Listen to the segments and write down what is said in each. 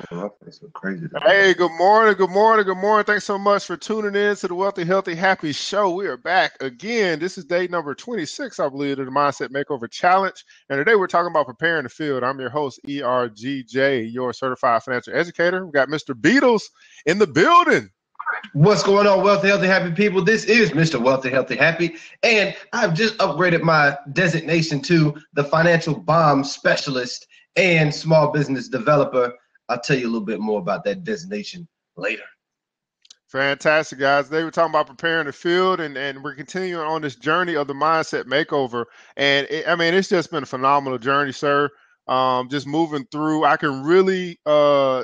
Oh, that's so crazy today. Hey, good morning, good morning, good morning. Thanks so much for tuning in to the Wealthy, Healthy, Happy Show. We are back again. This is day number 26, I believe, of the Mindset Makeover Challenge. And today we're talking about preparing the field. I'm your host, ERGJ, your certified financial educator. We got Mr. Beedles in the building. What's going on, wealthy, healthy, happy people? This is Mr. Wealthy, Healthy, Happy, and I've just upgraded my designation to the financial bomb specialist and small business developer. I'll tell you a little bit more about that designation later. Fantastic, guys. Today we're talking about preparing the field, and we're continuing on this journey of the Mindset Makeover. And it's just been a phenomenal journey, sir. Just moving through, I can really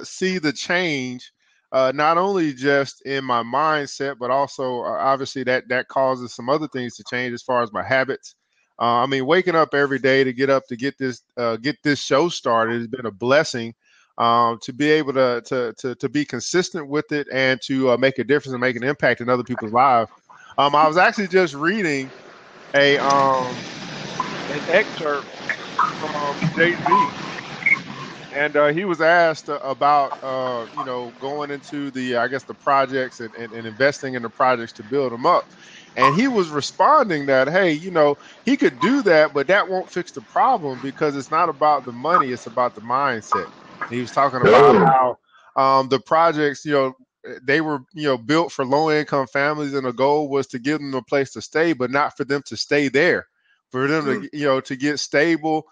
see the change, not only just in my mindset, but also obviously that causes some other things to change as far as my habits. Waking up every day to get up to get this show started has been a blessing. To be able to be consistent with it and to make a difference and make an impact in other people's lives. I was actually just reading an excerpt from Jay-Z, and he was asked about going into the projects and investing in the projects to build them up. And he was responding that, hey, he could do that, but that won't fix the problem because it's not about the money, it's about the mindset. He was talking about how the projects, they were, built for low income families, and the goal was to give them a place to stay, but not for them to stay there, for them to, to get stable,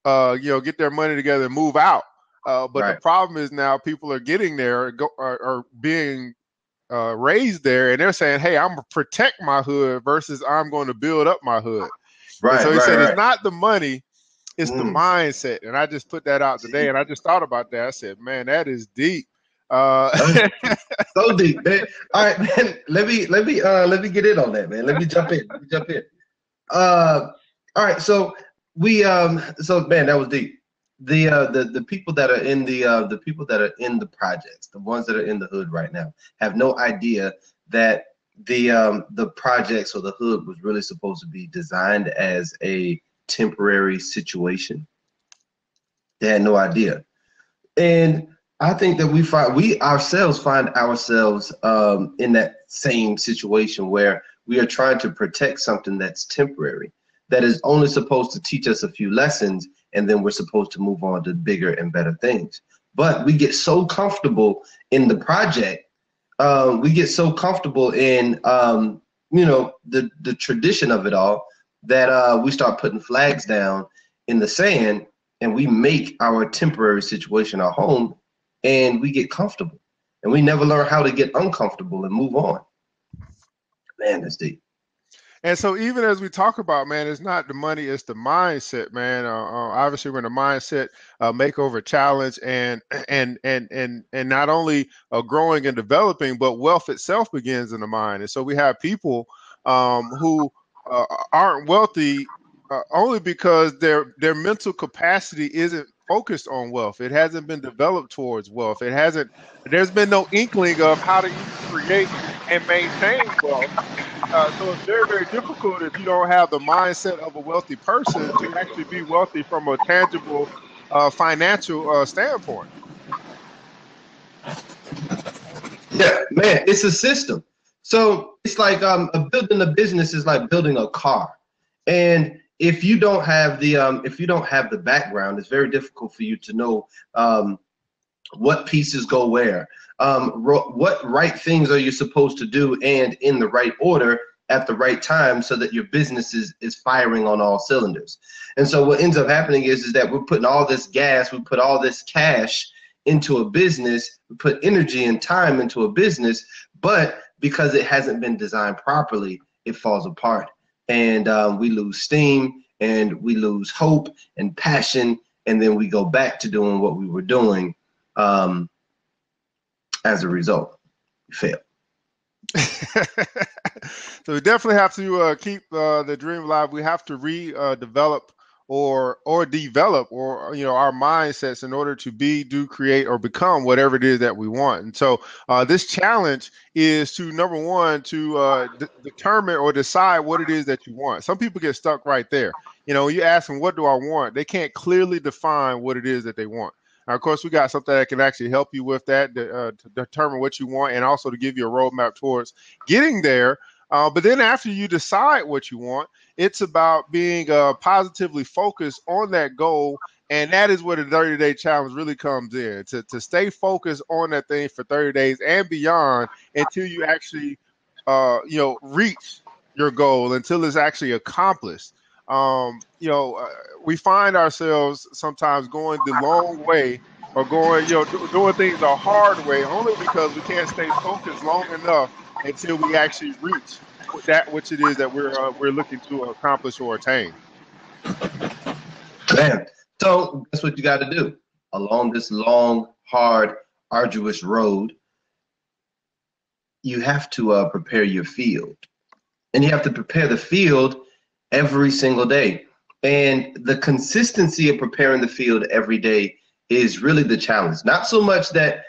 get their money together and move out. But the problem is now people are getting there, are being raised there, and they're saying, hey, I'm going to protect my hood versus I'm going to build up my hood. And so he said, it's not the money, it's the mindset. And I just put that out today, and I just thought about that. I said, man, that is deep. So deep, man. All right, man. Let me get in on that, man. Let me jump in. All right, so man, that was deep. The people that are in the people that are in the projects, the ones that are in the hood right now, have no idea that the projects or the hood was really supposed to be designed as a temporary situation. They had no idea. And I think that we ourselves find ourselves in that same situation where we are trying to protect something that's temporary, that is only supposed to teach us a few lessons, and then we're supposed to move on to bigger and better things. But we get so comfortable in the project, we get so comfortable in the tradition of it all, that we start putting flags down in the sand, and we make our temporary situation our home, and we get comfortable, and we never learn how to get uncomfortable and move on. Man, that's deep. And so even as we talk about, man, it's not the money, it's the mindset, man. Obviously, we're in a mindset makeover challenge, and not only growing and developing, but wealth itself begins in the mind. And so we have people who aren't wealthy only because their mental capacity isn't focused on wealth. It hasn't been developed towards wealth. There's been no inkling of how to even create and maintain wealth. So it's very, very difficult if you don't have the mindset of a wealthy person to actually be wealthy from a tangible financial standpoint. Yeah, man, it's a system. So it's like building a business is like building a car, and if you don't have the background, it's very difficult for you to know what pieces go where, what right things are you supposed to do, and in the right order at the right time, so that your business is firing on all cylinders. And so what ends up happening is that we're putting all this gas, we put all this cash into a business, we put energy and time into a business, but because it hasn't been designed properly, it falls apart, and we lose steam, and we lose hope and passion, and then we go back to doing what we were doing. As a result, we fail. So we definitely have to keep the dream alive. We have to redevelop or develop our mindsets in order to do, create, or become whatever it is that we want. And so this challenge is to, number one, to determine or decide what it is that you want. Some people get stuck right there. You ask them, what do I want? They can't clearly define what it is that they want. Of course, we got something that can actually help you with that to determine what you want and also to give you a roadmap towards getting there. But then after you decide what you want, it's about being positively focused on that goal. And that is where the 30-day challenge really comes in, to stay focused on that thing for 30 days and beyond until you actually, reach your goal, until it's actually accomplished. We find ourselves sometimes going the long way or going, doing things the hard way only because we can't stay focused long enough until we actually reach that which it is that we're looking to accomplish or attain. Man, so that's what you got to do along this long, hard, arduous road. You have to prepare your field, and you have to prepare the field every single day. And the consistency of preparing the field every day is really the challenge. Not so much that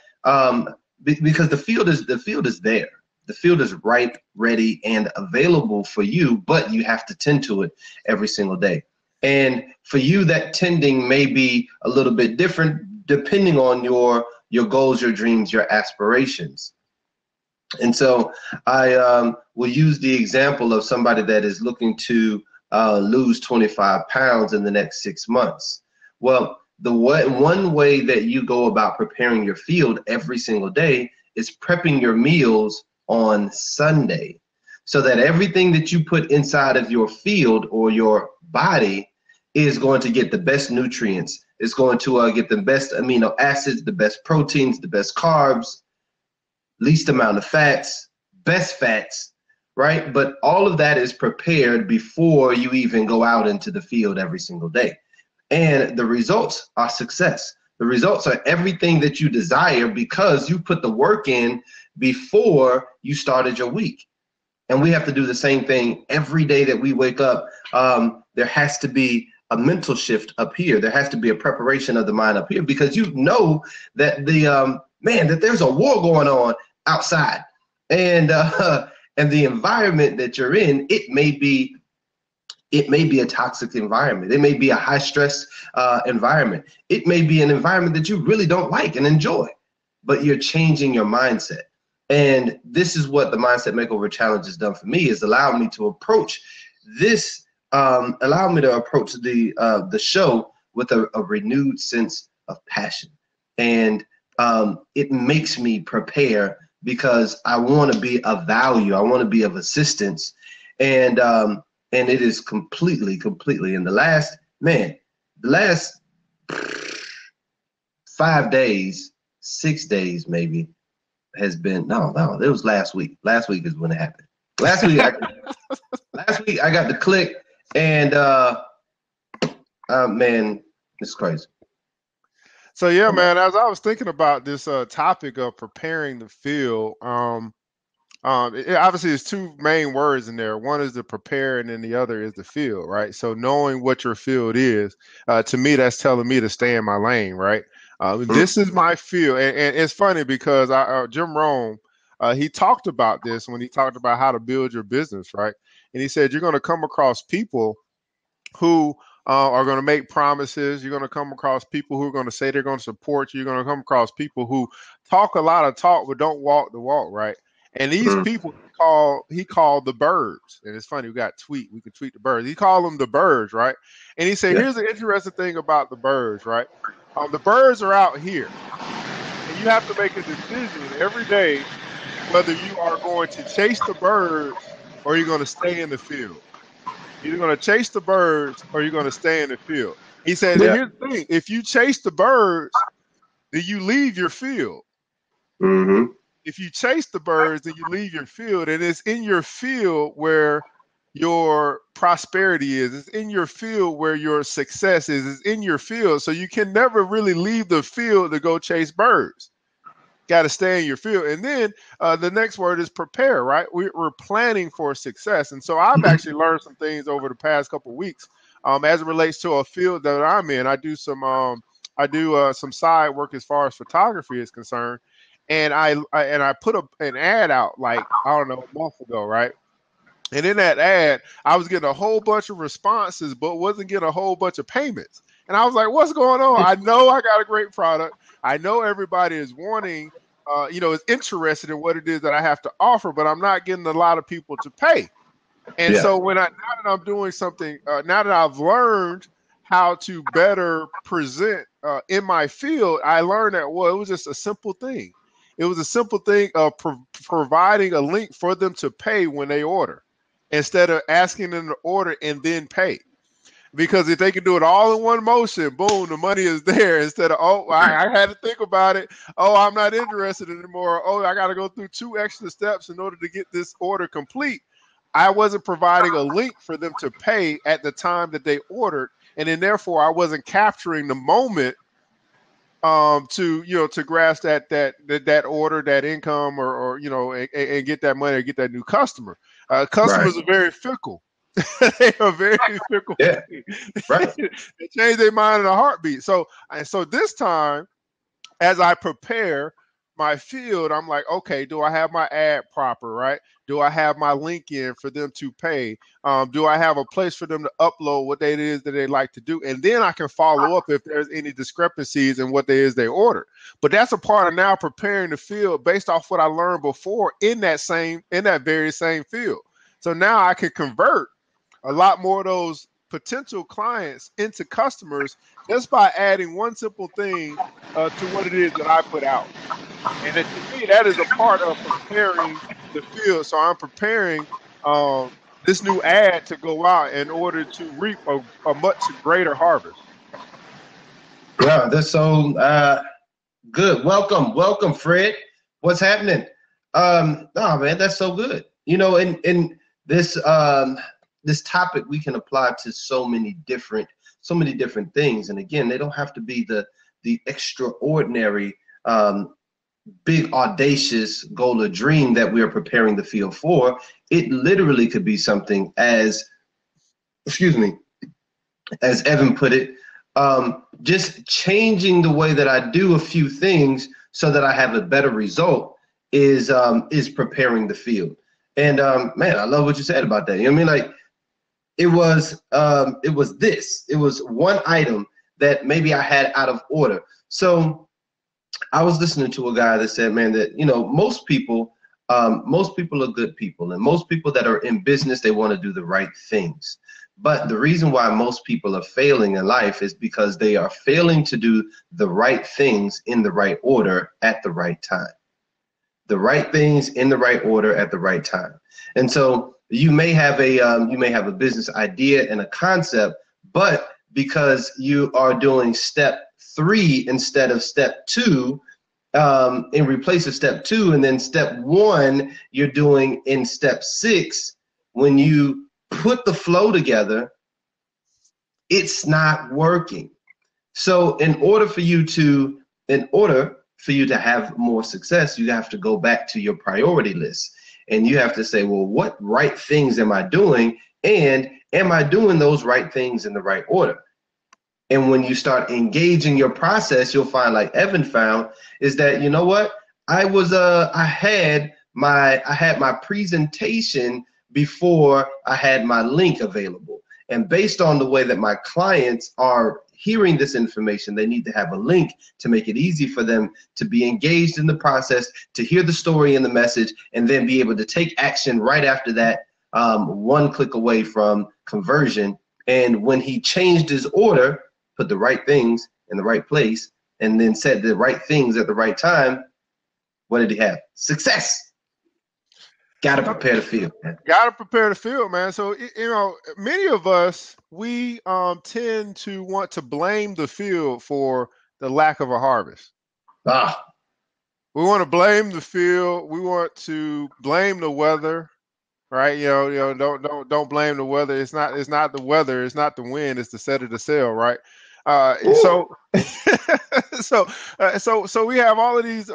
because the field is there. The field is ripe, ready, and available for you, but you have to tend to it every single day. And for you, that tending may be a little bit different depending on your goals, your dreams, your aspirations. And so I will use the example of somebody that is looking to lose 25 pounds in the next 6 months. Well, one way that you go about preparing your field every single day is prepping your meals on Sunday, so that everything that you put inside of your field or your body is going to get the best nutrients. It's going to get the best amino acids, the best proteins, the best carbs, least amount of fats, best fats, right? But all of that is prepared before you even go out into the field every single day. And the results are success. The results are everything that you desire because you put the work in before you started your week. And we have to do the same thing every day that we wake up. There has to be a mental shift up here. There has to be a preparation of the mind up here, because you know that that there's a war going on outside, and the environment that you're in, it may be a toxic environment. It may be a high stress environment. It may be an environment that you really don't like and enjoy, but you're changing your mindset. And this is what the Mindset Makeover Challenge has done for me, is allow me to approach this, the show with a renewed sense of passion. And it makes me prepare because I want to be of value. I want to be of assistance. And it is completely in the last 5 days, 6 days maybe, has been, no, it was last week. Last week is when it happened. Last week I got the click, and man, it's crazy. So yeah, man, as I was thinking about this topic of preparing the field, obviously there's two main words in there. One is the prepare, and then the other is the field, right? So knowing what your field is, to me, that's telling me to stay in my lane, right? This is my field. And it's funny because Jim Rohn, he talked about this when he talked about how to build your business, right? And he said, you're going to come across people who are going to make promises. You're going to come across people who are going to say they're going to support you. You're going to come across people who talk a lot of talk but don't walk the walk, right? And these people he called the birds. And it's funny, we can tweet the birds. He called them the birds, right? And he said, here's the interesting thing about the birds, right? The birds are out here, and you have to make a decision every day whether you are going to chase the birds or you're going to stay in the field. You're going to chase the birds or you're going to stay in the field. He said, here's the thing. If you chase the birds, then you leave your field. Mm-hmm. If you chase the birds, then you leave your field, and it's in your field where your prosperity is. It's in your field where your success is. It's in your field. So you can never really leave the field to go chase birds. Got to stay in your field. And then the next word is prepare, right? We're planning for success. And so I've actually learned some things over the past couple of weeks as it relates to a field that I'm in. I do some side work as far as photography is concerned. And I put an ad out like, I don't know, a month ago, right? And in that ad, I was getting a whole bunch of responses, but wasn't getting a whole bunch of payments. And I was like, what's going on? I know I got a great product. I know everybody is wanting, is interested in what it is that I have to offer, but I'm not getting a lot of people to pay. And so now that I'm doing something, now that I've learned how to better present in my field, I learned that, it was just a simple thing. It was a simple thing of providing a link for them to pay when they order, instead of asking them to order and then pay. Because if they can do it all in one motion, boom, the money is there, instead of, I had to think about it. Oh, I'm not interested anymore. Oh, I got to go through 2 extra steps in order to get this order complete. I wasn't providing a link for them to pay at the time that they ordered, and then therefore I wasn't capturing the moment to grasp that order, that income, or and get that money or get that new customer. Customers are very fickle. They are very fickle. Yeah. Right. They change their mind in a heartbeat. So this time, as I prepare my field, I'm like, okay, do I have my ad proper, right? Do I have my link in for them to pay? Do I have a place for them to upload what it is that they like to do? And then I can follow up if there's any discrepancies in what it is they ordered. But that's a part of now preparing the field based off what I learned before in that very same field. So now I can convert a lot more of those potential clients into customers just by adding one simple thing to what it is that I put out. And to me, that is a part of preparing the field. So I'm preparing this new ad to go out in order to reap a much greater harvest. Yeah, that's so good. Welcome, Fred. What's happening? Oh man, that's so good. In this topic we can apply to so many different things. And again, they don't have to be the extraordinary, big, audacious goal or dream that we are preparing the field for. It literally could be something as Evan put it, just changing the way that I do a few things so that I have a better result is preparing the field. And man, I love what you said about that. You know what I mean? Like, it was one item that maybe I had out of order. So I was listening to a guy that said, man, that most people are good people, and most people that are in business, they want to do the right things. But the reason why most people are failing in life is because they are failing to do the right things in the right order at the right time. The right things in the right order at the right time. And so you may have a business idea and a concept, but because you are doing step 3 instead of step 2, in replace of step 2, and then step 1 you're doing in step 6, when you put the flow together, it's not working. So in order for you to have more success, you have to go back to your priority list. And you have to say, well, what right things am I doing? And am I doing those right things in the right order? And when you start engaging your process, you'll find, like Evan found, is that, you know what? I had my presentation before I had my link available. And based on the way that my clients are hearing this information, they need to have a link to make it easy for them to be engaged in the process, to hear the story and the message, and then be able to take action right after that, one click away from conversion. And when he changed his order, put the right things in the right place, and then said the right things at the right time, what did he have? Success. Got to prepare the field, man. Got to prepare the field, man. So, many of us, we tend to want to blame the field for the lack of a harvest. We want to blame the field. We want to blame the weather, right? Don't blame the weather. It's not the weather. It's not the wind. It's the set of the sail, right? So we have all of these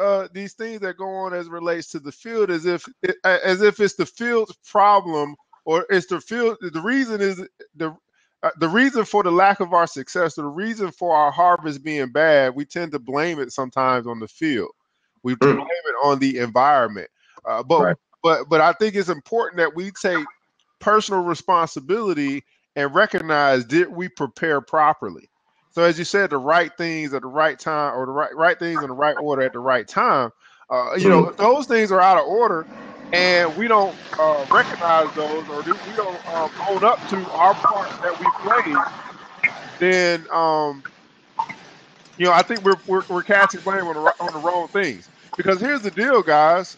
things that go on as it relates to the field, as if it's the field's problem, or it's the field. The reason is the reason for the lack of our success, the reason for our harvest being bad. We tend to blame it sometimes on the field. We blame it on the environment. But I think it's important that we take personal responsibility and recognize, did we prepare properly? So as you said, the right things at the right time, or the right things in the right order at the right time. If those things are out of order, and we don't recognize those, or we don't own up to our part that we played, then I think we're casting blame on the wrong things. Because here's the deal, guys.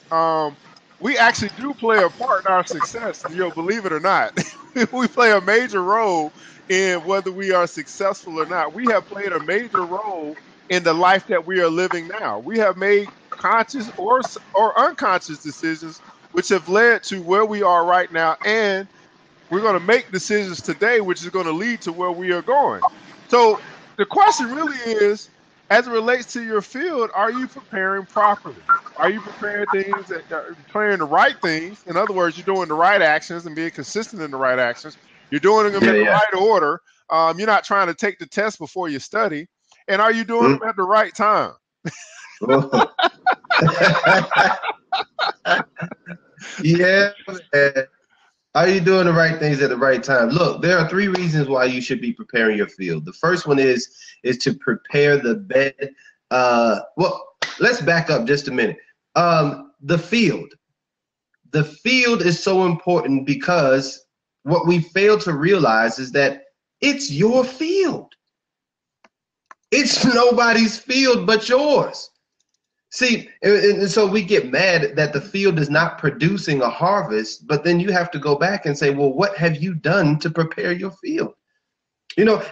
We actually do play a part in our success. Believe it or not, we play a major role in whether we are successful or not. We have played a major role in the life that we are living now. We have made conscious or unconscious decisions which have led to where we are right now, and we're going to make decisions today which is going to lead to where we are going. So the question really is, as it relates to your field, are you preparing properly? Are you preparing preparing the right things? In other words, you're doing the right actions and being consistent in the right actions. You're doing them in the right order. You're not trying to take the test before you study. And are you doing them at the right time? Yeah, man. Are you doing the right things at the right time? Look, there are 3 reasons why you should be preparing your field. The first one is to prepare the bed. Well, let's back up just a minute. The field. The field is so important because what we fail to realize is that it's your field. It's nobody's field but yours. See, and so we get mad that the field is not producing a harvest, but then you have to go back and say, well, what have you done to prepare your field?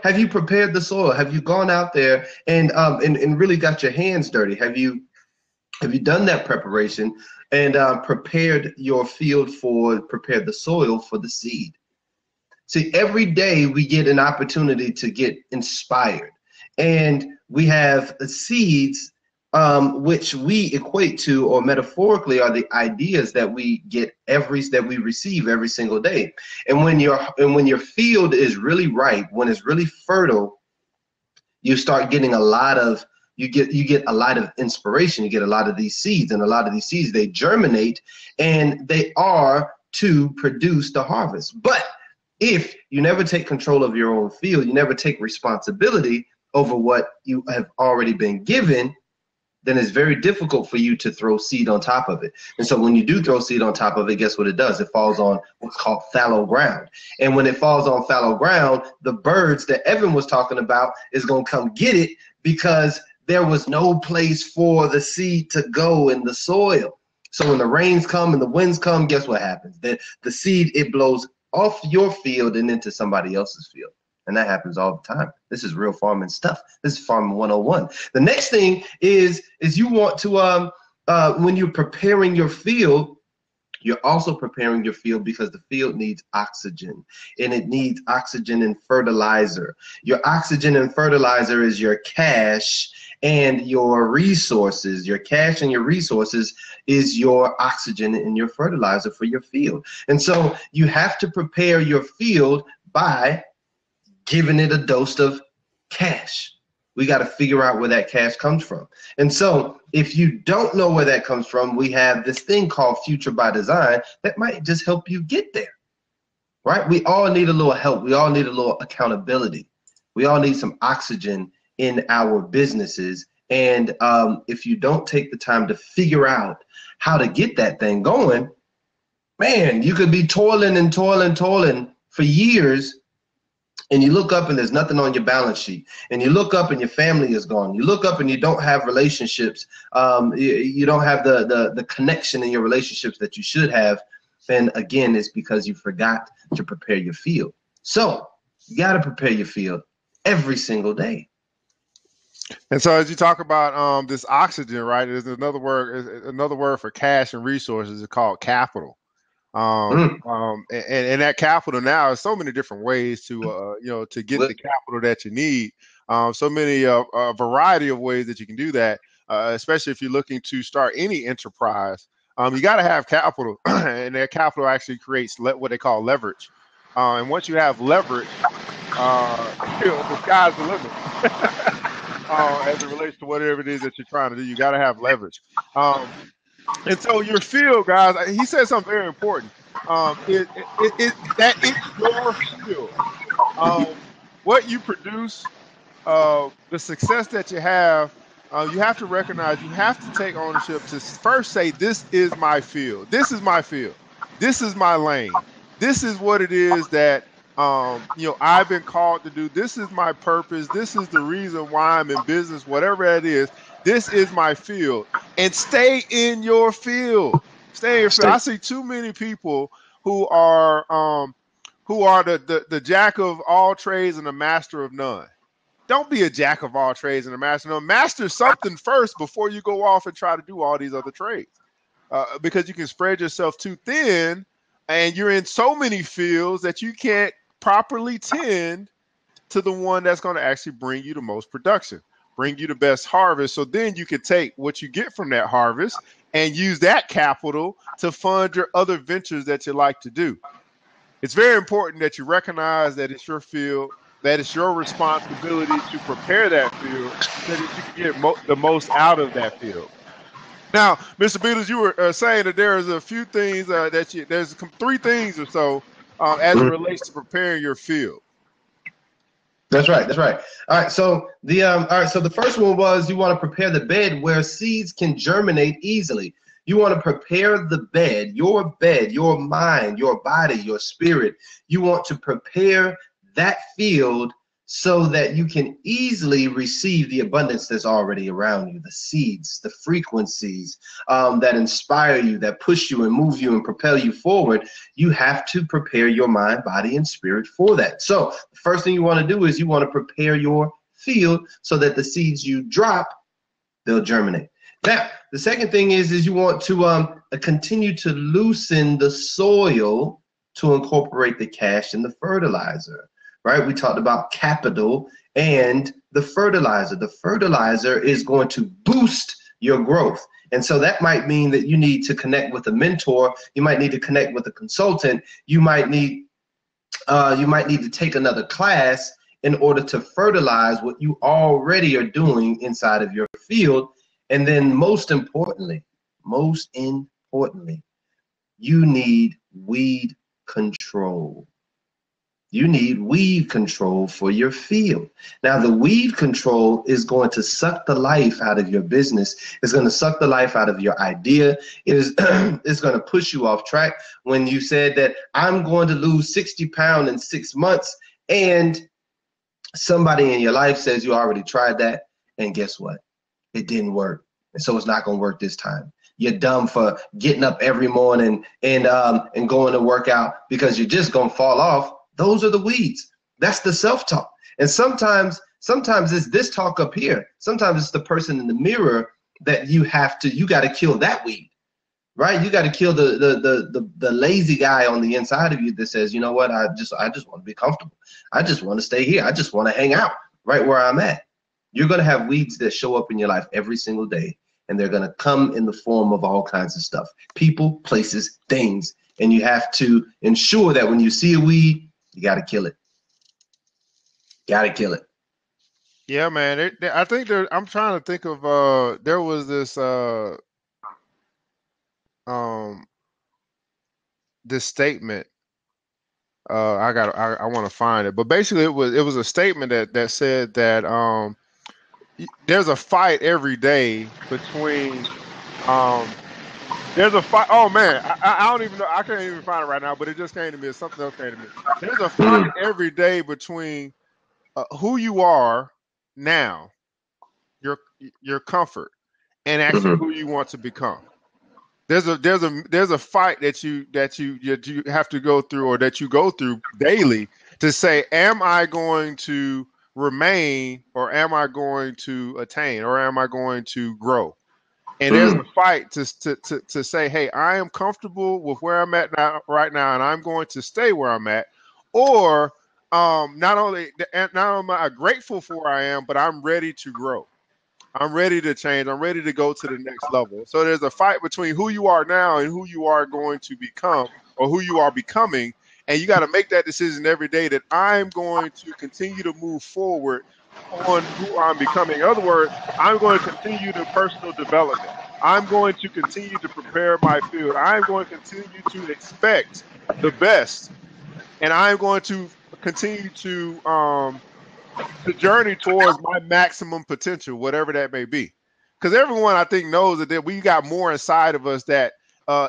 Have you prepared the soil? Have you gone out there and really got your hands dirty? Have you done that preparation and prepared your field prepared the soil for the seed? See, every day we get an opportunity to get inspired, and we have seeds which we equate to, or metaphorically, are the ideas that we receive every single day. And when your field is really ripe, when it's really fertile, you start getting you get a lot of inspiration. You get a lot of these seeds, and a lot of these seeds, they germinate, and they are to produce the harvest. But if you never take control of your own field, you never take responsibility over what you have already been given, then it's very difficult for you to throw seed on top of it. And so when you do throw seed on top of it, guess what it does? It falls on what's called fallow ground. And when it falls on fallow ground, the birds that Evan was talking about is going to come get it, because there was no place for the seed to go in the soil. So when the rains come and the winds come, guess what happens? The seed, it blows off your field and into somebody else's field. And that happens all the time. This is real farming stuff. This is farming 101. The next thing is you want to, when you're preparing your field, you're also preparing your field because the field needs oxygen, and it needs oxygen and fertilizer. Your oxygen and fertilizer is your cash and your resources. Your cash and your resources is your oxygen and your fertilizer for your field. And so you have to prepare your field by giving it a dose of cash. We got to figure out where that cash comes from. And so if you don't know where that comes from, we have this thing called Future by Design that might just help you get there, right? We all need a little help. We all need a little accountability. We all need some oxygen in our businesses. And if you don't take the time to figure out how to get that thing going, man, you could be toiling and toiling for years, and you look up and there's nothing on your balance sheet, and you look up and your family is gone. You look up and you don't have relationships. You don't have the connection in your relationships that you should have. And again, it's because you forgot to prepare your field. So you got to prepare your field every single day. And so as you talk about this oxygen, right, there's another word for cash and resources is called capital. And that capital now is so many different ways to to get the capital that you need. So many a variety of ways that you can do that, especially if you're looking to start any enterprise. You got to have capital, and that capital actually creates what they call leverage. And once you have leverage, the sky's the limit. As it relates to whatever it is that you're trying to do, you got to have leverage. And so your field, guys, he said something very important. That it's your field. What you produce the success that you have to recognize, you have to take ownership to first say, this is my field. This is my field. This is my lane. This is what it is that, I've been called to do. This is my purpose. This is the reason why I'm in business, whatever it is. This is my field. And stay in your field. Stay in your field. I see too many people who are the jack of all trades and the master of none. Don't be a jack of all trades and a master. No, master something first before you go off and try to do all these other trades, because you can spread yourself too thin, and you're in so many fields that you can't properly tend to the one that's going to actually bring you the most production, bring you the best harvest. So then you can take what you get from that harvest and use that capital to fund your other ventures that you like to do. It's very important that you recognize that it's your field, that it's your responsibility to prepare that field so that you can get the most out of that field. Now, Mr. Beedles, you were saying that there's a few things there's 3 things or so as it relates to preparing your field. That's right. That's right. All right. So the first one was you want to prepare the bed where seeds can germinate easily. You want to prepare the bed, your mind, your body, your spirit. You want to prepare that field so that you can easily receive the abundance that's already around you, the seeds, the frequencies that inspire you, that push you and move you and propel you forward. You have to prepare your mind, body, and spirit for that. So the first thing you want to do is you want to prepare your field so that the seeds you drop, they'll germinate. Now, the second thing is you want to continue to loosen the soil to incorporate the cash and the fertilizer. Right? We talked about capital and the fertilizer. The fertilizer is going to boost your growth. And so that might mean that you need to connect with a mentor. You might need to connect with a consultant. You might need to take another class in order to fertilize what you already are doing inside of your field. And then most importantly, you need weed control. You need weed control for your field. Now, the weed control is going to suck the life out of your business. It's going to suck the life out of your idea. It's going to push you off track. When you said that I'm going to lose 60 pounds in 6 months, and somebody in your life says you already tried that, and guess what? It didn't work. And so it's not going to work this time. You're dumb for getting up every morning and going to work out because you're just going to fall off. Those are the weeds. That's the self-talk. And sometimes it's this talk up here. Sometimes it's the person in the mirror that you got to kill that weed, right? You got to kill the lazy guy on the inside of you that says, you know what, I just want to be comfortable. I just want to stay here. I just want to hang out right where I'm at. You're going to have weeds that show up in your life every single day, and they're going to come in the form of all kinds of stuff, people, places, things. And you have to ensure that when you see a weed, you got to kill it. Got to kill it. Yeah, man. I think I'm trying to think of, there was this, this statement. I want to find it, but basically it was a statement that said that, there's a fight every day between, there's a fight. Oh man, I don't even know. I can't even find it right now, but it just came to me. Something else came to me. There's a fight every day between who you are now, your comfort, and actually who you want to become. There's a fight that you have to go through, or that you go through daily, to say, am I going to remain, or am I going to attain, or am I going to grow? And there's a fight to say, hey, I am comfortable with where I'm at right now, and I'm going to stay where I'm at. Or not only am I grateful for where I am, but I'm ready to grow. I'm ready to change. I'm ready to go to the next level. So there's a fight between who you are now and who you are going to become, or who you are becoming. And you got to make that decision every day that I'm going to continue to move forward on who I'm becoming. In other words, I'm going to continue the personal development. I'm going to continue to prepare my field. I'm going to continue to expect the best. And I'm going to continue to the journey towards my maximum potential, whatever that may be. Because everyone, I think, knows that we got more inside of us that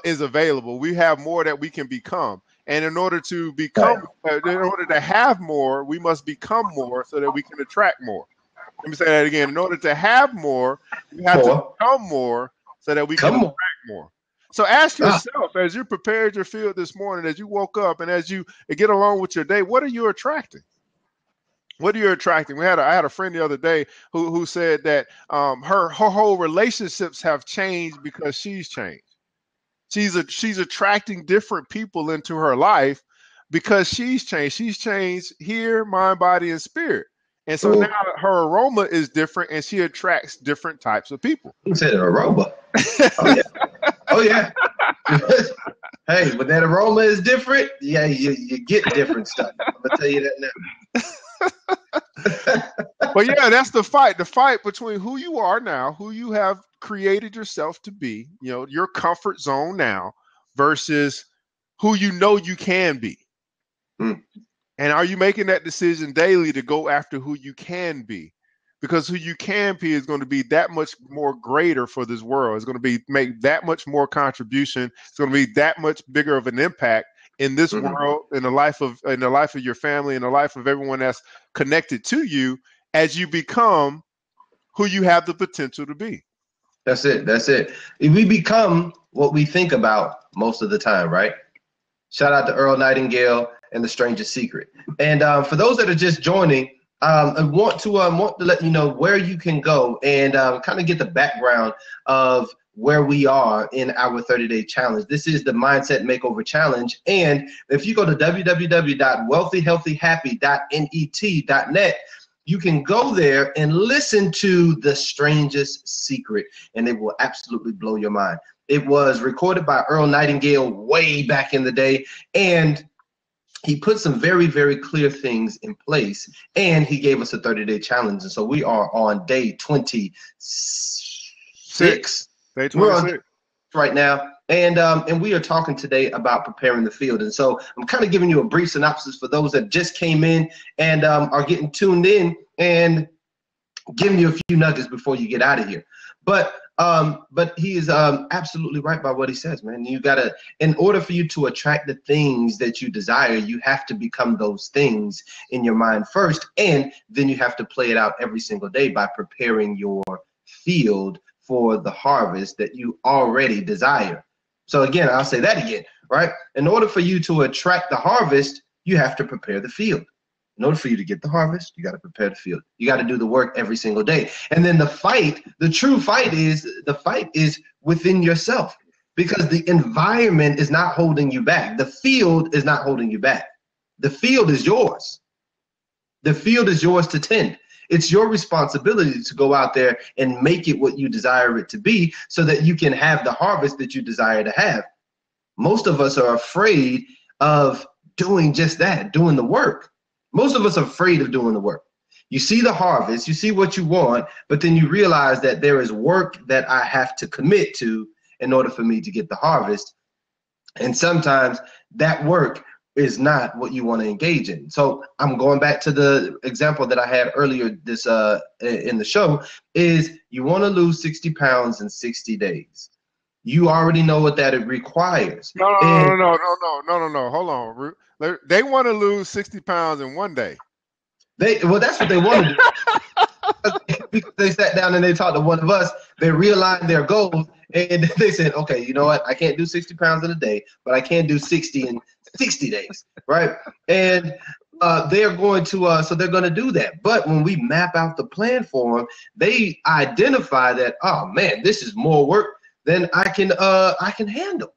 is available. We have more that we can become. And in order to become, in order to have more, we must become more so that we can attract more. Let me say that again. In order to have more, we have to become more so that we can attract more. So ask yourself, as you prepared your field this morning, as you woke up and as you get along with your day, what are you attracting? What are you attracting? I had a friend the other day who said that her whole relationships have changed because she's changed. She's attracting different people into her life because she's changed. She's changed here, mind, body, and spirit. And so now her aroma is different, and she attracts different types of people. You said aroma. Oh yeah. Oh yeah. Hey, when that aroma is different, yeah, you get different stuff. I'm gonna tell you that now. But yeah, that's the fight. The fight between who you are now, who you have created yourself to be, your comfort zone now, versus who you know you can be. And are you making that decision daily to go after who you can be? Because who you can be is going to be that much more greater for this world. It's going to make that much more contribution. It's going to be that much bigger of an impact in this world, in the life of your family, in the life of everyone that's connected to you, as you become who you have the potential to be. That's it. That's it. We become what we think about most of the time, right? Shout out to Earl Nightingale and The Strangest Secret. And for those that are just joining, I want to let you know where you can go and kind of get the background of where we are in our 30-day challenge. This is the Mindset Makeover Challenge. And if you go to www.wealthyhealthyhappy.net, you can go there and listen to The Strangest Secret, and it will absolutely blow your mind. It was recorded by Earl Nightingale way back in the day, and he put some very, very clear things in place, and he gave us a 30-day challenge. And so we are on day 26. Day 26. We're on right now, and we are talking today about preparing the field. And so I'm kind of giving you a brief synopsis for those that just came in and are getting tuned in, and giving you a few nuggets before you get out of here. But he is absolutely right by what he says, man. You gotta, in order for you to attract the things that you desire, you have to become those things in your mind first, and then you have to play it out every single day by preparing your field for the harvest that you already desire. So again, I'll say that again, right? In order for you to attract the harvest, you have to prepare the field. In order for you to get the harvest, you got to prepare the field. You got to do the work every single day. And then the true fight is within yourself, because the environment is not holding you back. The field is not holding you back. The field is yours. The field is yours to tend. It's your responsibility to go out there and make it what you desire it to be, so that you can have the harvest that you desire to have. Most of us are afraid of doing just that, doing the work. Most of us are afraid of doing the work. You see the harvest, you see what you want, but then you realize that there is work that I have to commit to in order for me to get the harvest. And sometimes that work is not what you want to engage in. So I'm going back to the example that I had earlier this in the show, is you want to lose 60 pounds in 60 days. You already know what that it requires. No. Hold on. They want to lose 60 pounds in one day. Well, that's what they want to do. They sat down and they talked to one of us. They realigned their goals, and they said, okay, you know what? I can't do 60 pounds in a day, but I can do 60 in 60 days, right? And they're going to, so they're going to do that. But when we map out the plan for them, they identify that, oh man, this is more work than I can handle.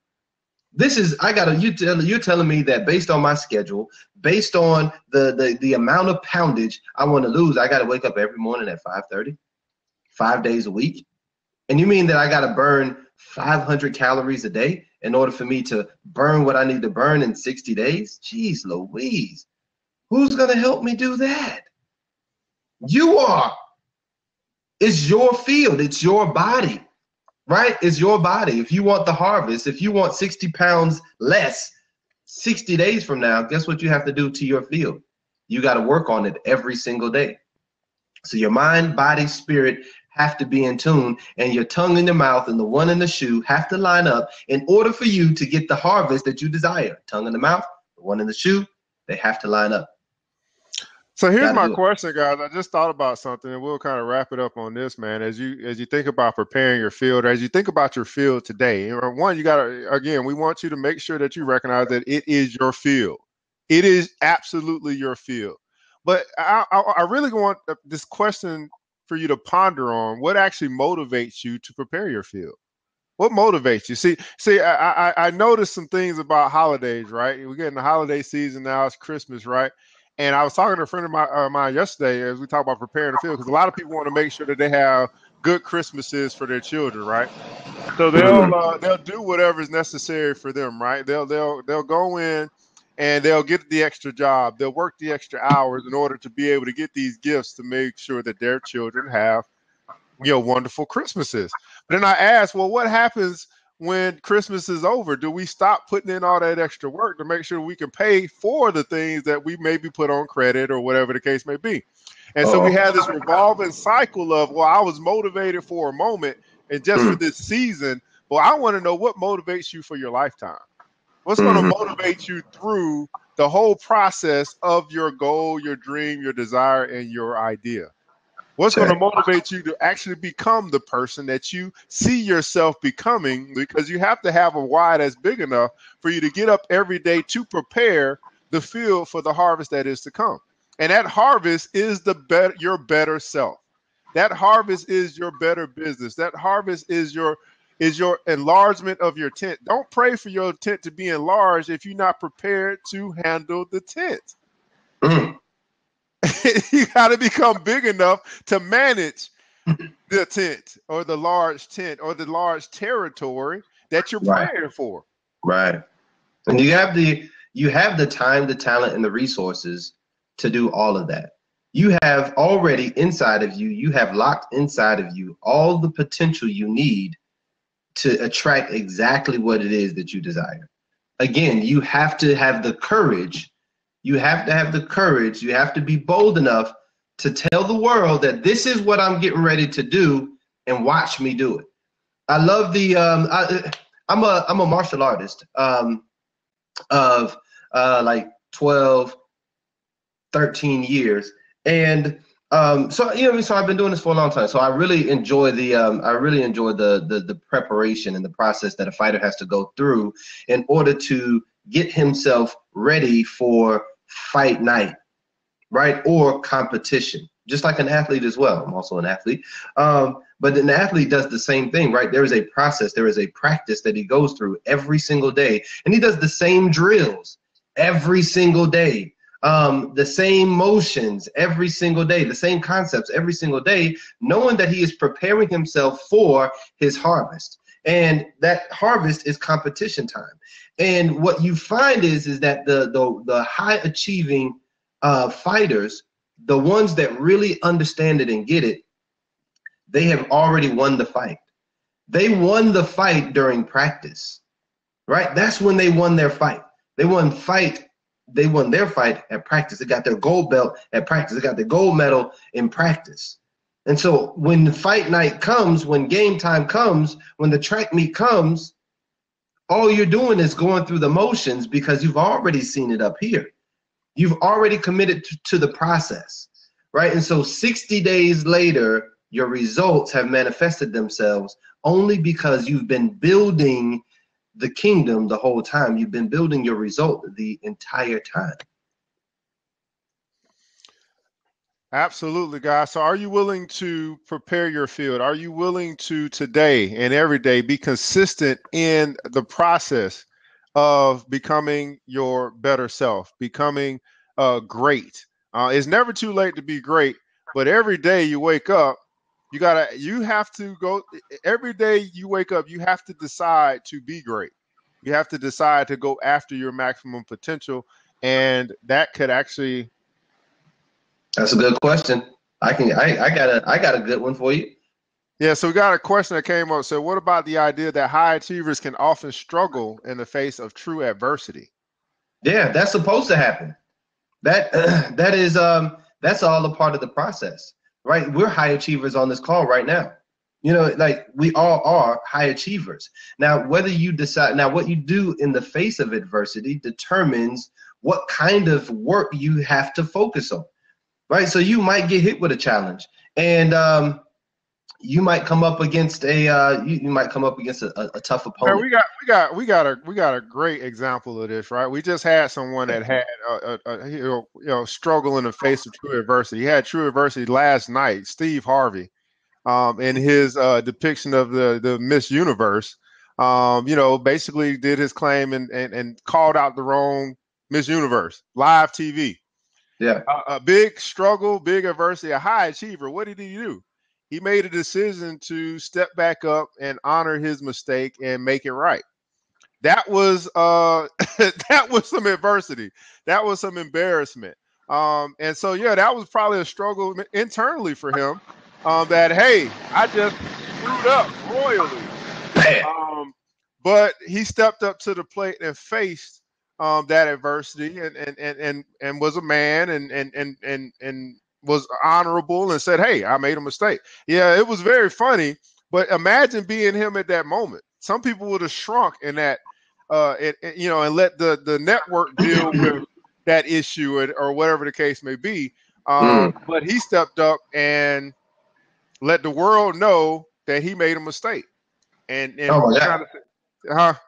This is, you're telling me that based on my schedule, based on the amount of poundage I want to lose, I got to wake up every morning at 5:30, 5 days a week. And you mean that I got to burn 500 calories a day in order for me to burn what I need to burn in 60 days? Jeez Louise, who's going to help me do that? You are. It's your field. It's your body. Right? It's your body. If you want the harvest, if you want 60 pounds less 60 days from now, guess what you have to do to your field? You got to work on it every single day. So your mind, body, spirit have to be in tune, and your tongue and your mouth and the one in the shoe have to line up in order for you to get the harvest that you desire. Tongue in the mouth, the one in the shoe, they have to line up. So here's my question, guys. I just thought about something, and we'll kind of wrap it up on this, man. As you think about preparing your field, as you think about your field today, one, you got to, again, we want you to make sure that you recognize that it is your field. It is absolutely your field. But I really want this question for you to ponder on. What actually motivates you to prepare your field? What motivates you? See, I noticed some things about holidays, right? We're getting the holiday season now. It's Christmas, right? And I was talking to a friend of mine yesterday as we talk about preparing the field, because a lot of people want to make sure that they have good Christmases for their children, right? So they'll do whatever is necessary for them, right? They'll go in and they'll get the extra job. They'll work the extra hours in order to be able to get these gifts to make sure that their children have, wonderful Christmases. But then I asked, well, what happens when Christmas is over? Do we stop putting in all that extra work to make sure we can pay for the things that we maybe put on credit or whatever the case may be? And so we have this revolving cycle of, well, I was motivated for a moment and just for this season. Well, I want to know what motivates you for your lifetime. What's going to motivate you through the whole process of your goal, your dream, your desire, and your idea? What's going to motivate you to actually become the person that you see yourself becoming? Because you have to have a why that's big enough for you to get up every day to prepare the field for the harvest that is to come. And that harvest is your better self. That harvest is your better business. That harvest is your enlargement of your tent. Don't pray for your tent to be enlarged if you're not prepared to handle the tent. You got to become big enough to manage the tent or the large territory that you're praying for. Right. And you have the time, the talent, and the resources to do all of that. You have already inside of you, you have locked inside of you all the potential you need to attract exactly what it is that you desire. Again, you have to have the courage. You have to have the courage. You have to be bold enough to tell the world that this is what I'm getting ready to do, and watch me do it. I love the I'm a martial artist of like 12, 13 years, and so I've been doing this for a long time. So I really enjoy the preparation and the process that a fighter has to go through in order to get himself ready for fight night, right? Or competition, just like an athlete as well. I'm also an athlete. But an athlete does the same thing, right? There is a process, there is a practice that he goes through every single day. And he does the same drills every single day. The same motions every single day, the same concepts every single day, knowing that he is preparing himself for his harvest. And that harvest is competition time. And what you find is that the high achieving fighters, the ones that really understand it and get it, they have already won the fight. They won the fight during practice, right? That's when they won their fight. They won their fight at practice. They got their gold belt at practice. They got their gold medal in practice. And so when the fight night comes, when game time comes, when the track meet comes, all you're doing is going through the motions because you've already seen it up here. You've already committed to the process, right? And so 60 days later, your results have manifested themselves only because you've been building the kingdom the whole time. You've been building your result the entire time. Absolutely, guys. So are you willing to prepare your field? Are you willing to today and every day be consistent in the process of becoming your better self, becoming great? It's never too late to be great, but every day you wake up, you have to go. Every day you wake up, you have to decide to be great. You have to decide to go after your maximum potential, and that could actually. That's a good question. I got a good one for you. Yeah, so we got a question that came up. So what about the idea that high achievers can often struggle in the face of true adversity? Yeah, that's supposed to happen. That is that's all a part of the process, right? We're high achievers on this call right now. You know, like we all are high achievers. Now, whether you decide, now what you do in the face of adversity determines what kind of work you have to focus on, right? So you might get hit with a challenge, and you might come up against a you might come up against a tough opponent. Man, we got a great example of this, right? We just had someone that had a struggle in the face of true adversity. He had true adversity last night, Steve Harvey. In his depiction of the Miss Universe, basically did his claim and called out the wrong Miss Universe, live TV. Yeah. A big struggle, big adversity, a high achiever. What did he do? He made a decision to step back up and honor his mistake and make it right. That was that was some adversity. That was some embarrassment. And so, yeah, that was probably a struggle internally for him. That, hey, I just screwed up royally. But he stepped up to the plate and faced that adversity and was a man and was honorable and said, hey, I made a mistake. Yeah, it was very funny, but imagine being him at that moment. Some people would have shrunk in that, and let the network deal with that issue or whatever the case may be. But he stepped up and let the world know that he made a mistake. And oh my God.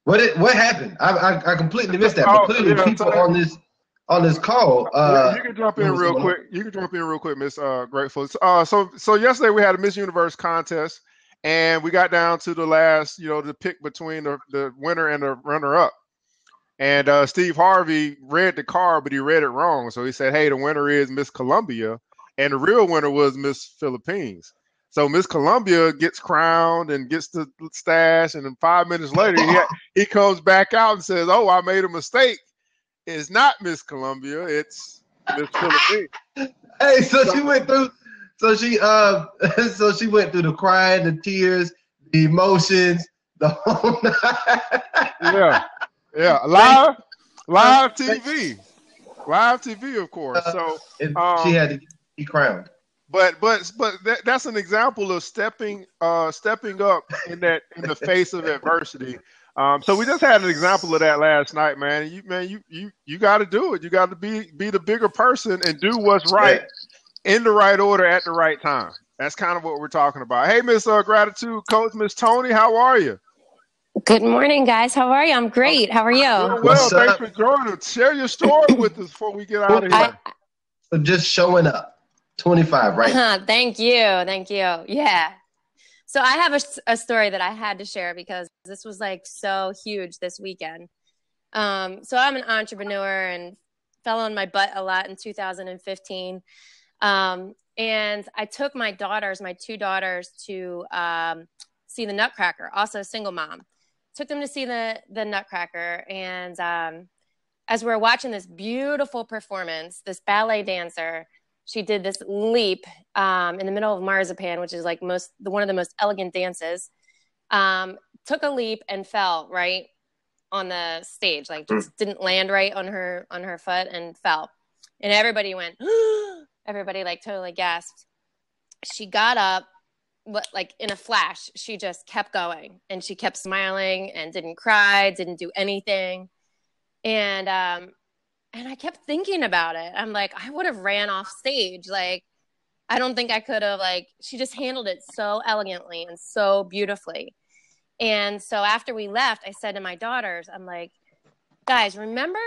What happened? I completely missed that. But clearly, people on this call. You can jump in real quick. You can jump in real quick, Miss Grateful. So yesterday we had a Miss Universe contest, and we got down to the last, the pick between the winner and the runner-up. And Steve Harvey read the card, but he read it wrong. So he said, hey, the winner is Miss Columbia. And the real winner was Miss Philippines. So Miss Columbia gets crowned and gets the stash, and then 5 minutes later he comes back out and says, "Oh, I made a mistake. It's not Miss Columbia. It's Miss Philippines." Hey, so she went through. So she went through the crying, the tears, the emotions, the whole night. Yeah, live TV, of course. So she had to be crowned. But that's an example of stepping up in the face of adversity. So we just had an example of that last night, man. You got to do it. You got to be the bigger person and do what's right in the right order at the right time. That's kind of what we're talking about. Hey, Miss Gratitude Coach, Miss Tony, how are you? Good morning, guys. How are you? I'm great. How are you? Well, thanks for joining us. Share your story with us before we get out of here. So just showing up. 25, right? Thank you. Yeah. So I have a story that I had to share because this was like so huge this weekend. So I'm an entrepreneur and fell on my butt a lot in 2015. And I took my two daughters to see the Nutcracker, also a single mom. Took them to see the Nutcracker. And as we're watching this beautiful performance, this ballet dancer, she did this leap in the middle of marzipan, which is like one of the most elegant dances. Took a leap and fell right on the stage, like just didn't land right on her foot and fell. And everybody went, everybody like totally gasped. She got up, like in a flash, she just kept going and she kept smiling and didn't cry, didn't do anything. And I kept thinking about it. I'm like, I would have ran off stage. Like, I don't think I could have, she just handled it so elegantly and so beautifully. And so after we left, I said to my daughters, I'm like, guys, remember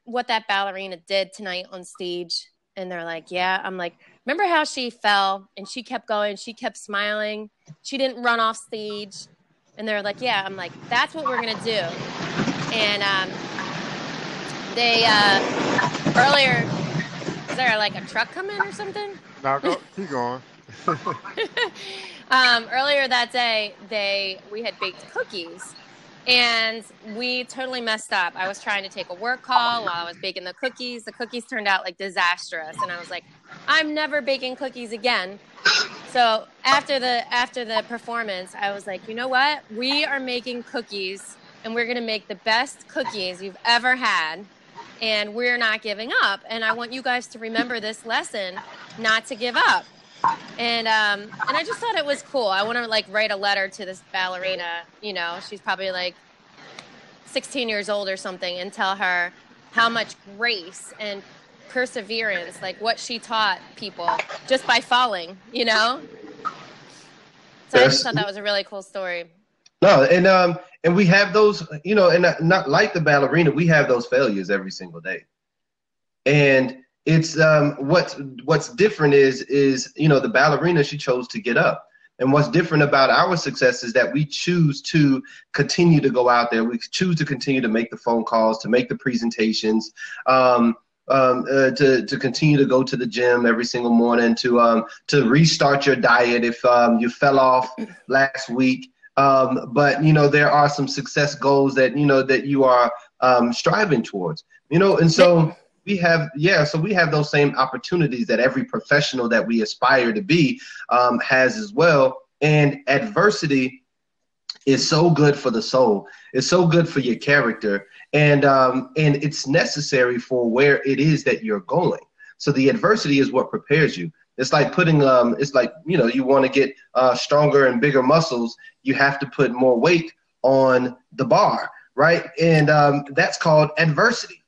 what that ballerina did tonight on stage? And they're like, yeah. I'm like, remember how she fell and she kept going, she kept smiling, she didn't run off stage? And they're like, yeah. I'm like, that's what we're going to do. And they earlier, is there like a truck coming or something? No, keep going. Earlier that day, we had baked cookies, and we totally messed up. I was trying to take a work call while I was baking the cookies. The cookies turned out like disastrous, and I was like, I'm never baking cookies again. So after the performance, I was like, you know what? We are making cookies, and we're gonna make the best cookies you've ever had. and we're not giving up. And I want you guys to remember this lesson, not to give up. And I just thought it was cool. I want to like write a letter to this ballerina, you know, she's probably like 16 years old or something, and tell her how much grace and perseverance, like what she taught people just by falling, you know? So I just thought that was a really cool story. No, and we have those, you know, and not like the ballerina, we have those failures every single day. And it's what's different is, you know, the ballerina, she chose to get up. And what's different about our success is that we choose to continue to go out there. We choose to continue to make the phone calls, to make the presentations, to continue to go to the gym every single morning, to restart your diet if you fell off last week. But, you know, there are some success goals that, you know, that you are striving towards, you know, and so we have, so we have those same opportunities that every professional that we aspire to be has as well. And adversity is so good for the soul. It's so good for your character. And it's necessary for where it is that you're going. So the adversity is what prepares you. It's like putting, it's like, you know, you want to get stronger and bigger muscles, you have to put more weight on the bar, right? And that's called adversity.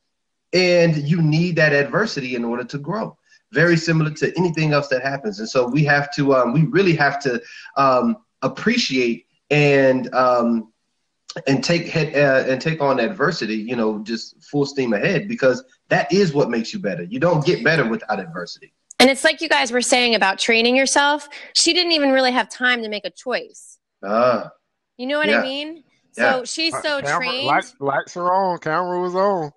And you need that adversity in order to grow. Very similar to anything else that happens. And so we have to, we really have to appreciate and take on adversity, you know, just full steam ahead, because that is what makes you better. You don't get better without adversity. And it's like you guys were saying about training yourself. She didn't even really have time to make a choice. You know what I mean? So she's so trained. Lights are on. Camera was on.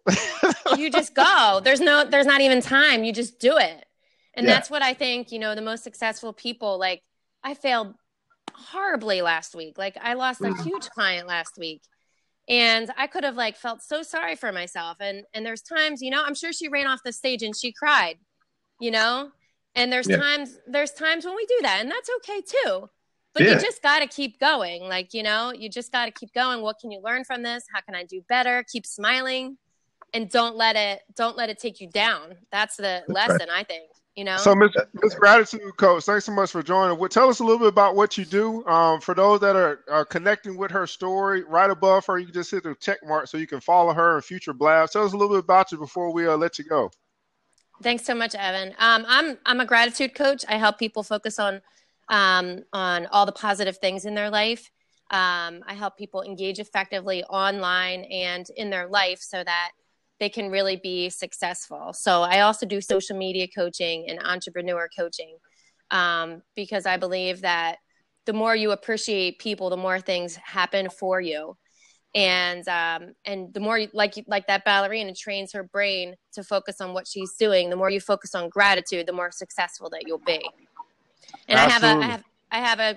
You just go. There's not even time. You just do it. And that's what I think, you know, the most successful people, like I failed horribly last week. Like I lost a huge client last week, and I could have like felt so sorry for myself. And there's times, you know, I'm sure she ran off the stage and she cried, you know, and there's times when we do that, and that's okay too. But you just got to keep going. Like, you know, you just got to keep going. What can you learn from this? How can I do better? Keep smiling, and don't let it take you down. That's the lesson, I think, you know? So Miss Gratitude Coach, thanks so much for joining. Tell us a little bit about what you do. For those that are connecting with her story, right above her, you can just hit the check mark so you can follow her in future blasts. Tell us a little bit about you before we let you go. Thanks so much, Evan. I'm a gratitude coach. I help people focus on all the positive things in their life. I help people engage effectively online and in their life so that they can really be successful. So I also do social media coaching and entrepreneur coaching because I believe that the more you appreciate people, the more things happen for you. And the more like that ballerina trains her brain to focus on what she's doing, the more you focus on gratitude, the more successful that you'll be. And I have a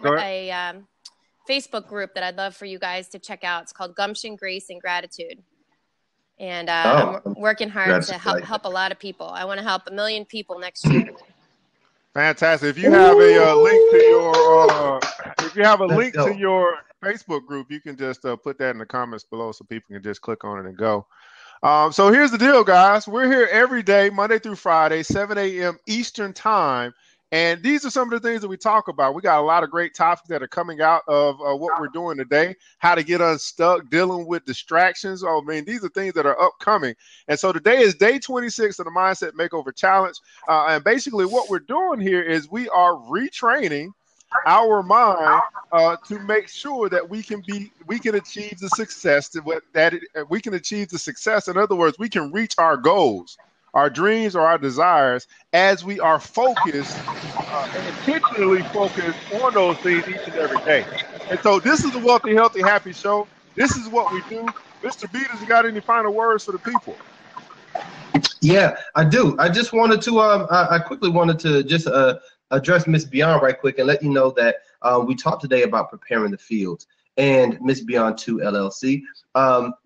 Facebook group that I'd love for you guys to check out. It's called Gumption, Grace, and Gratitude. And I'm working hard to help a lot of people. I want to help 1 million people next year. Fantastic. If you have a link to your Facebook group, you can just put that in the comments below so people can just click on it and go. So here's the deal, guys. We're here every day, Monday through Friday, 7 a.m. Eastern time. And these are some of the things that we talk about. We got a lot of great topics that are coming out of what we're doing today, how to get unstuck, dealing with distractions. I mean, these are things that are upcoming. And so today is day 26 of the Mindset Makeover Challenge. And basically what we're doing here is we are retraining our mind to make sure that we can achieve the success we can achieve the success. In other words, we can reach our goals, our dreams, or our desires as we are focused and intentionally focused on those things each and every day. And so this is the Wealthy, Healthy, Happy Show. This is what we do. Mr. Beedles, you got any final words for the people? Yeah, I do. I just wanted to, I quickly wanted to just address Miss Beyond right quick and let you know that we talked today about preparing the fields. And Miss Beyond 2 LLC,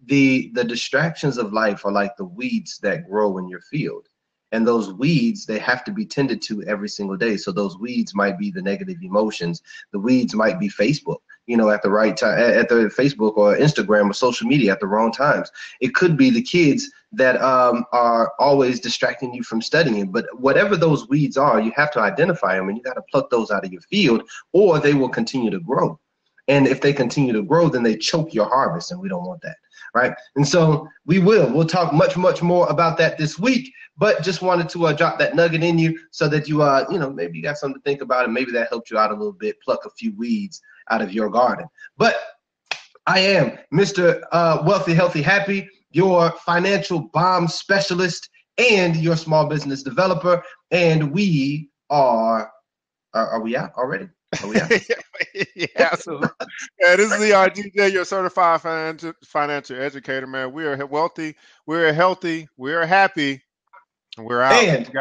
the distractions of life are like the weeds that grow in your field. And those weeds, they have to be tended to every single day. So those weeds might be the negative emotions. The weeds might be Facebook, you know, at the right time, at the Facebook or Instagram or social media at the wrong times. It could be the kids that are always distracting you from studying. But whatever those weeds are, you have to identify them, and you got to pluck those out of your field, or they will continue to grow. And if they continue to grow, then they choke your harvest, and we don't want that, right? And so we'll talk much more about that this week, but just wanted to drop that nugget in you so that you, maybe you got something to think about, and maybe that helped you out a little bit, pluck a few weeds out of your garden. But I am Mr. Wealthy, Healthy, Happy, your financial bomb specialist and your small business developer. And we are we out already? Are we out? Yeah, absolutely. Yeah, this is ERGJ, your certified financial educator, man. We are wealthy, we're healthy, we're happy, and we're out. And